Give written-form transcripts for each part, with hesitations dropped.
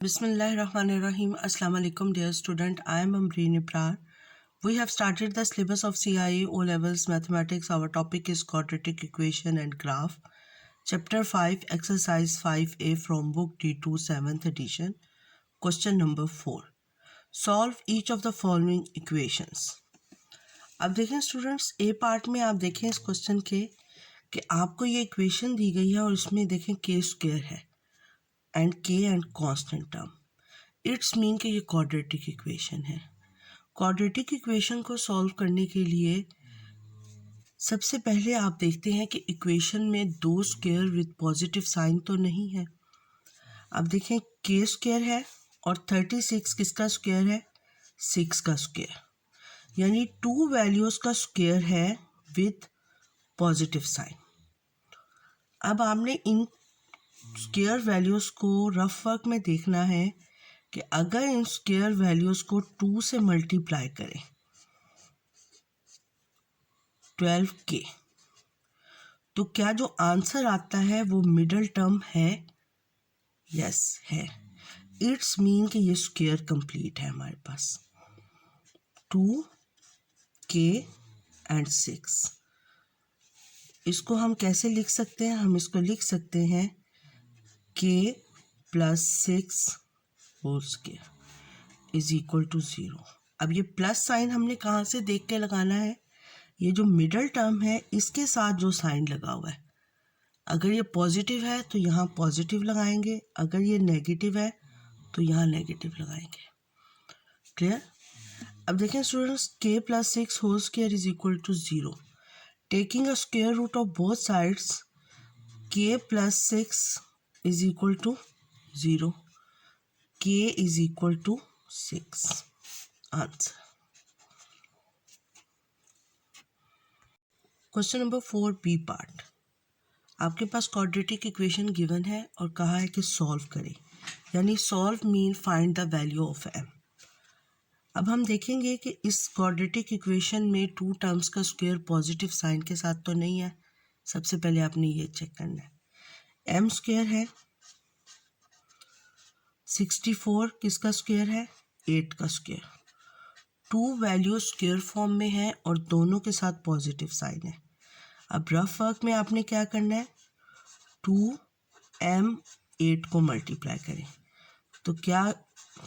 Bismillahirrahmanirrahim. Assalamu alaikum dear student. I am Amreen Ibrar. We have started the syllabus of CIE O Levels Mathematics. Our topic is quadratic equation and graph. Chapter 5 Exercise 5A from book D2 7th edition. Question number 4. Solve each of the following equations. अब देखें students ए part में आप देखें इस question के कि आपको ये इक्वेशन दी गई है और इसमें देखें के स्क्वायर है एंड के and constant term. It's mean कि ये क्वाड्रेटिक इक्वेशन है. क्वाड्रेटिक इक्वेशन को सॉल्व करने के लिए सबसे पहले आप देखते हैं कि इक्वेशन में दो स्क्वायर विद पॉजिटिव साइन तो नहीं है. अब देखें के स्क्वायर है और 36 किसका स्क्वायर है? 6 का स्क्वायर, यानी टू वैल्यूज़ का स्क्वायर है विद पॉजिटिव साइन. अब आपने इन स्क्वायर वैल्यूज़ को रफ वर्क में देखना है कि अगर इन स्क्वायर वैल्यूज़ को 2 से मल्टीप्लाई करें 12k, तो क्या जो आंसर आता है वो मिडल टर्म है? यस है. इट्स मीन कि ये स्क्वायर कंप्लीट है हमारे पास. 2k and 6. इसको हम कैसे लिख सकते हैं? हम इसको लिख सकते हैं k plus 6 whole square is equal to 0. अब ये प्लस साइन हमने कहाँ से देख के लगाना है? ये जो मिडल टर्म है इसके साथ जो साइन लगा हुआ है, अगर ये पॉजिटिव है तो यहाँ पॉजिटिव लगाएंगे, अगर ये नेगेटिव है तो यहाँ नेगेटिव लगाएंगे. क्लियर? अब देखें students, k plus 6 whole square is equal to 0. Taking a square root of both sides, k plus 6 is equal to 0. k is equal to 6. Answer. Question number 4 B part. आपके पास quadratic equation given है और कहा है कि solve करें, यानी solve mean find the value of m. अब हम देखेंगे कि इस क्वाड्रेटिक इक्वेशन में टू टर्म्स का स्क्वायर पॉजिटिव साइन के साथ तो नहीं है. सबसे पहले आपने ये चेक करना है. m स्क्वायर है, 64 किसका स्क्वायर है? 8 का square. Two value square form में है और दोनों के साथ पॉजिटिव साइन है. अब रफ वर्क में आपने क्या करना है? 2m 8 को मल्टीप्लाई करें तो क्या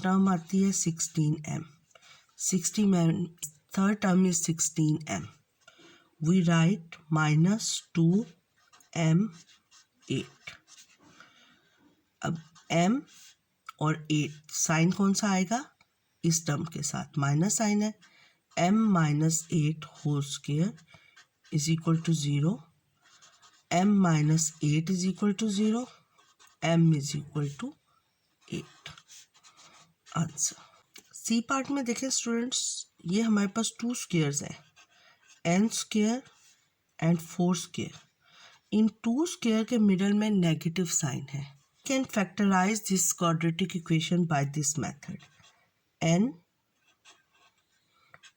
टर्म आती है? 16m. 16m, third term is 16m. We write minus 2m 8. अब m और 8 साइन कौन सा आएगा? इस टर्म के साथ माइनस साइन है. m minus 8 whole square is equal to 0. m minus 8 is equal to 0. m is equal to 8. Answer. C part में देखें स्टूडेंट्स, ये हमारे पास टू स्क्वायर्स हैं, n स्क्वायर एंड 4 स्क्वायर. इन टू स्क्वायर के मिडल में नेगेटिव साइन है. Can factorise this quadratic equation by this method. n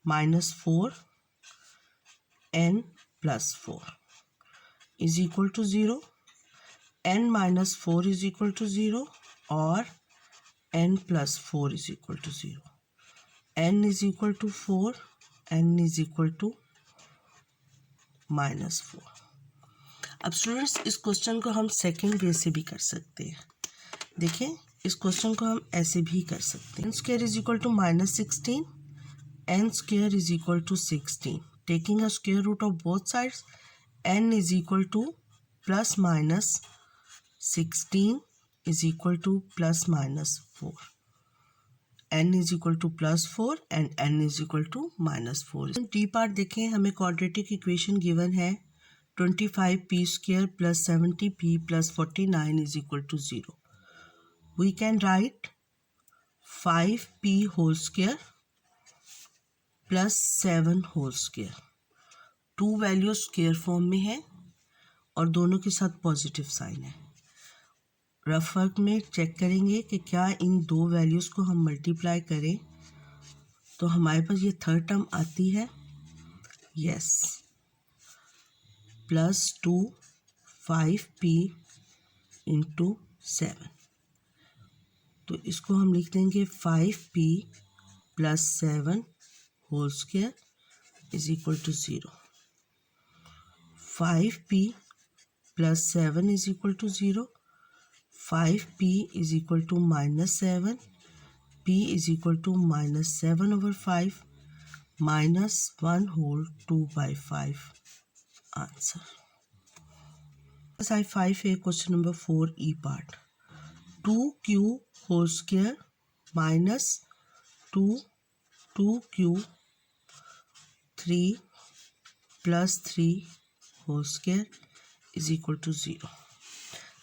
minus 4 n plus 4 is equal to 0. n minus 4 is equal to 0 और n plus 4 is equal to 0. n is equal to 4, n is equal to minus 4. अब students, इस question को हम second way से भी कर सकते हैं. देखें, इस क्वेश्चन को हम ऐसे भी कर सकते हैं. n square is equal to minus 16, n square is equal to 16. Taking a square root of both sides, n is equal to plus minus 16 is equal to plus minus 4. n is equal to plus 4 and n is equal to minus 4. D part देखें, हमें quadratic equation given है 25p square plus 70p plus 49 is equal to 0. We can right 5p whole square plus 7 whole square. Two value square form में है और दोनों के साथ positive sign है. रफ वर्क में चेक करेंगे कि क्या इन दो वैल्यूज़ को हम मल्टीप्लाई करें तो हमारे पास ये थर्ड टर्म आती है. Yes, plus 2 5p into 7. तो इसको हम लिख देंगे 5p + 7 whole square is equal to 0। 5p + 7 is equal to 0। 5p is equal to -7, p is equal to -7/5 -1 whole 2/5 answer. Exercise 5A, question number 4E part. 2q whole square minus 2q 3 plus 3 whole square is equal to 0.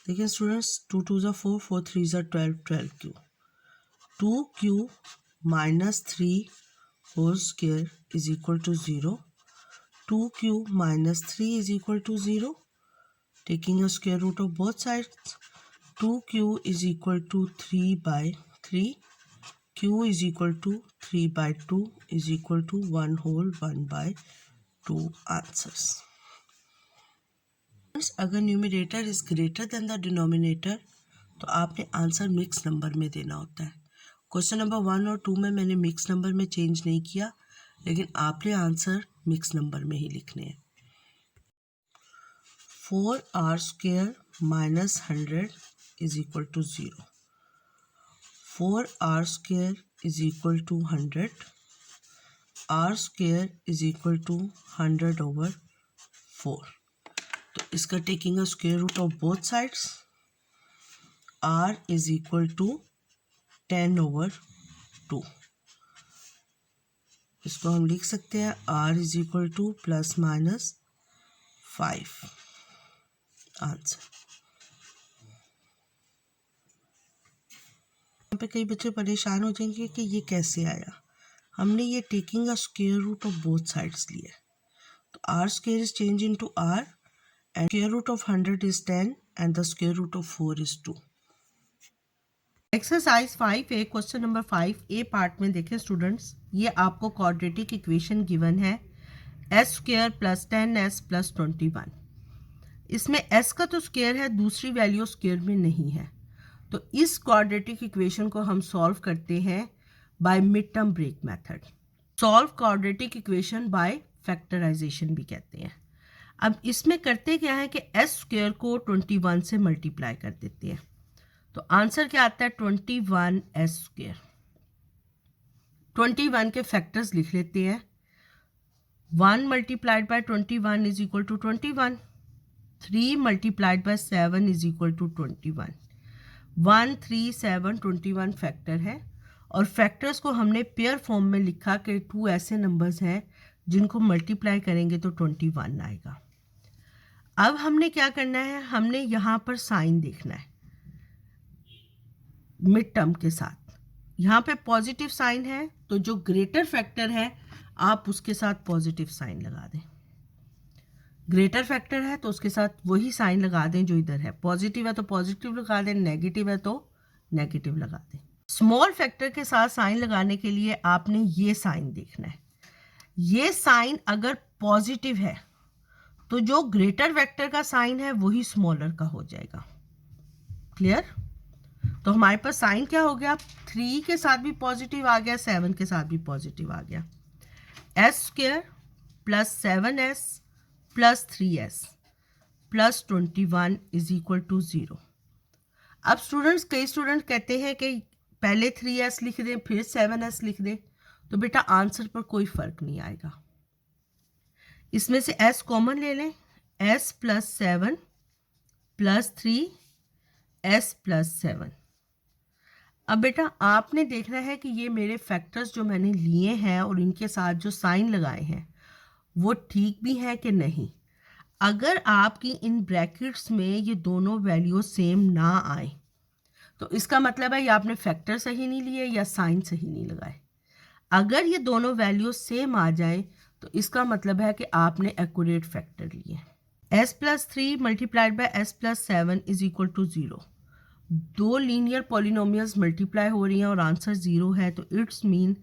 देखिए students, 2 2s are 4, 4 3s are 12, 12q. 2q minus 3 whole square is equal to 0. 2q minus 3 is equal to 0. Taking a square root of both sides, 2q is equal to 3/3. q is equal to 3/2 is equal to 1 whole 1/2 answers. अगर numerator is greater than the denominator तो आपने answer mix number में देना होता है। Question number 1 और 2 में मैंने मिक्स नंबर में चेंज नहीं किया, लेकिन आपने आंसर मिक्स नंबर में ही लिखने हैं। 4r² minus 100 is equal to 0. 4r² is equal to 100. r² is equal to 100/4. तो इसका taking a square root of both sides, r is equal to 10/2. इसको हम लिख सकते हैं r is equal to ±5 answer. यहाँ पे कई बच्चे परेशान हो जाएंगे कि ये कैसे आया। हमने ये taking a square root of both sides लिया, तो r² is change into r and square root of 100 is 10 and the square root of 4 is 2। Exercise 5A question number 5A part में देखें स्टूडेंट्स, ये आपको क्वाड्रेटिक इक्वेशन गिवन है s² + 10s + 21। इसमें s का तो स्क्वायर है, दूसरी वैल्यू स्क्वायर में नहीं है, तो इस क्वाड्रेटिक इक्वेशन को हम सॉल्व करते हैं by mid term break method. Solve quadratic equation by factorisation भी कहते हैं। अब इसमें करते क्या है कि s² को 21 से मल्टीप्लाई कर देते हैं, तो आंसर क्या आता है 21s²। 21 के फैक्टर्स लिख लेते हैं। 1 × 21 is equal to 21। 3 × 7 is equal to 21। 1 3 7 21 factor है, और फैक्टर्स को हमने पेयर फॉर्म में लिखा कि 2 ऐसे नंबर्स हैं जिनको मल्टीप्लाई करेंगे तो 21 आएगा। अब हमने क्या करना है, हमने यहाँ पर साइन देखना है मिड टर्म के साथ। यहाँ पे पॉजिटिव साइन है, तो जो ग्रेटर फैक्टर है आप उसके साथ पॉजिटिव साइन लगा दें। ग्रेटर फैक्टर है तो उसके साथ वही साइन लगा दें जो इधर है। पॉजिटिव है तो पॉजिटिव लगा दें, नेगेटिव है तो नेगेटिव लगा दें। स्मॉल फैक्टर के साथ साइन लगाने के लिए आपने ये साइन देखना है। ये साइन अगर पॉजिटिव है तो जो ग्रेटर फैक्टर का साइन है वही स्मॉलर का हो जाएगा। क्लियर? तो हमारे पास साइन क्या हो गया, 3 के साथ भी पॉजिटिव आ गया, 7 के साथ भी पॉजिटिव आ गया। s² + 7s + 3s + 21 is equal to 0। अब स्टूडेंट्स, कई स्टूडेंट कहते हैं कि पहले 3s लिख दें फिर 7s लिख दें, तो बेटा आंसर पर कोई फर्क नहीं आएगा। इसमें से s कॉमन ले लें, s + 7 + 3 s + 7। अब बेटा आपने देखना है कि ये मेरे फैक्टर्स जो मैंने लिए हैं और इनके साथ जो साइन लगाए हैं वो ठीक भी हैं कि नहीं। अगर आपकी इन ब्रैकेट्स में ये दोनों वैल्यू सेम ना आए तो इसका मतलब है या आपने फैक्टर सही नहीं लिए या साइन सही नहीं लगाए। अगर ये दोनों वैल्यू सेम आ जाए तो इसका मतलब है कि आपने एक्यूरेट फैक्टर लिए। s + 3 × s + 7 is equal to 0। दो लीनियर पॉलिनोमियल्स मल्टीप्लाई हो रही हैं और आंसर 0 है, तो it's mean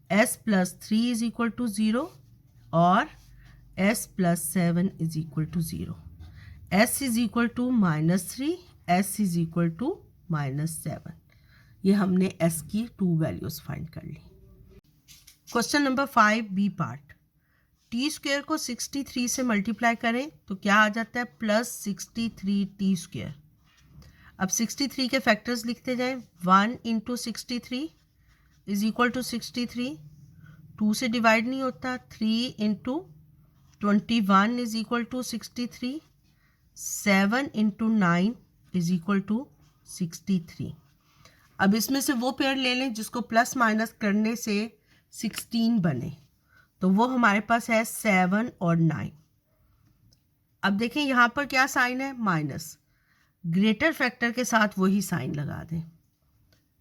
s + 3 is equal to 0 और s + 7 is equal to 0। s is equal to -3, s is equal to -7। ये हमने s की 2 वैल्यूज फाइंड कर ली। Question number 5 B part, T square को 63 से मल्टीप्लाई करें तो क्या आ जाता है +63 टी स्क्वेयर। अब 63 के फैक्टर्स लिखते जाएं, 1 इंटू 63 इज इक्वल टू 63, 2 से डिवाइड नहीं होता, 3 into 21 is equal to 63, 7 into 9 is equal to 63। अब इसमें से वो पेयर ले लें जिसको प्लस माइनस करने से 16 बने, तो वो हमारे पास है 7 और 9। अब देखें यहाँ पर क्या साइन है, माइनस, ग्रेटर फैक्टर के साथ वही साइन लगा दें।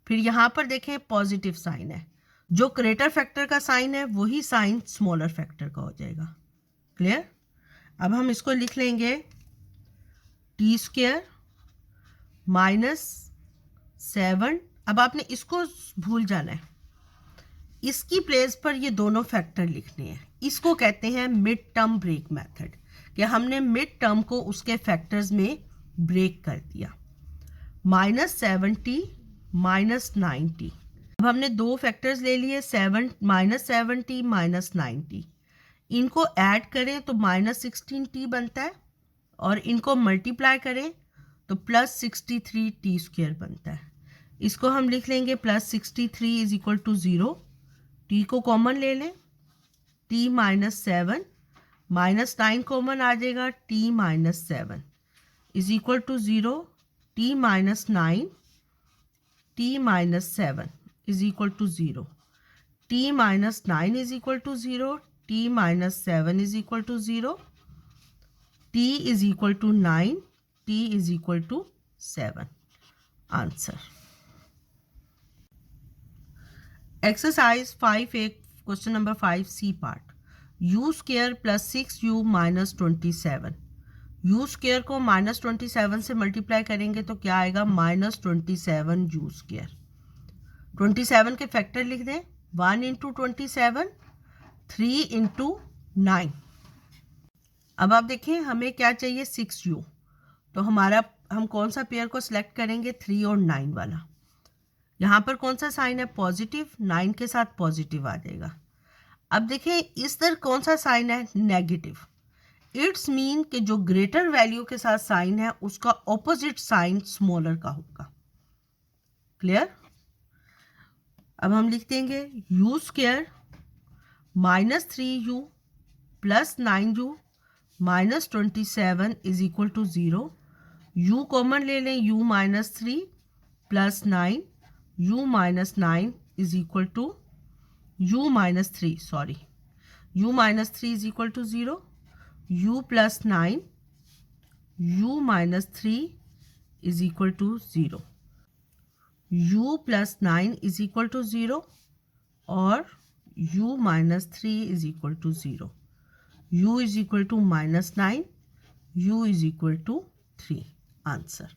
फिर यहाँ पर देखें पॉजिटिव साइन है, जो ग्रेटर फैक्टर का साइन है वही साइन स्मॉलर फैक्टर का हो जाएगा। क्लियर। अब हम इसको लिख लेंगे टी स्क्वेयर -7। अब आपने इसको भूल जाना है, इसकी प्लेस पर ये दोनों फैक्टर लिखने हैं। इसको कहते हैं मिड टर्म ब्रेक मेथड, कि हमने मिड टर्म को उसके फैक्टर्स में ब्रेक कर दिया। -70 -90, अब हमने दो फैक्टर्स ले लिए, -70 -90, इनको ऐड करें तो -16t बनता है, और इनको मल्टीप्लाई करें तो +63 टी स्क्वेयर बनता है। इसको हम लिख लेंगे +63 इज इक्वल टू 0, टी को कॉमन ले लें, t -7, -9 कॉमन आ जाएगा, t -7 is equal to 0, t -9, t -7 is equal to 0, t -9 is equal to 0, t -7 is equal to 0, t is equal to 9, t is equal to 7। Answer. Exercise 5A question number 5 C part, u square +6u -27। u square को -27 से multiply करेंगे तो क्या आएगा, -27u square. 27 के factor लिख दें, 1 into 27, 3 into 9। अब आप देखें हमें क्या चाहिए, 6u, तो हम कौन सा पेयर को सिलेक्ट करेंगे, 3 और 9 वाला। यहाँ पर कौन सा साइन है, पॉजिटिव, 9 के साथ पॉजिटिव आ जाएगा। अब देखें इस तरह कौन सा साइन है, नेगेटिव। इट्स मीन कि जो ग्रेटर वैल्यू के साथ साइन है उसका ऑपोजिट साइन स्मॉलर का होगा। क्लियर। अब हम लिख देंगे u square -3u +9u -27 is equal to 0, u common ले लें, u -3 +9, u -9 is equal to u -3 is equal to 0, u +9, u -3 is equal to 0, u +9 is equal to 0 और u -3 is equal to 0, u is equal to -9, u is equal to 3। Answer.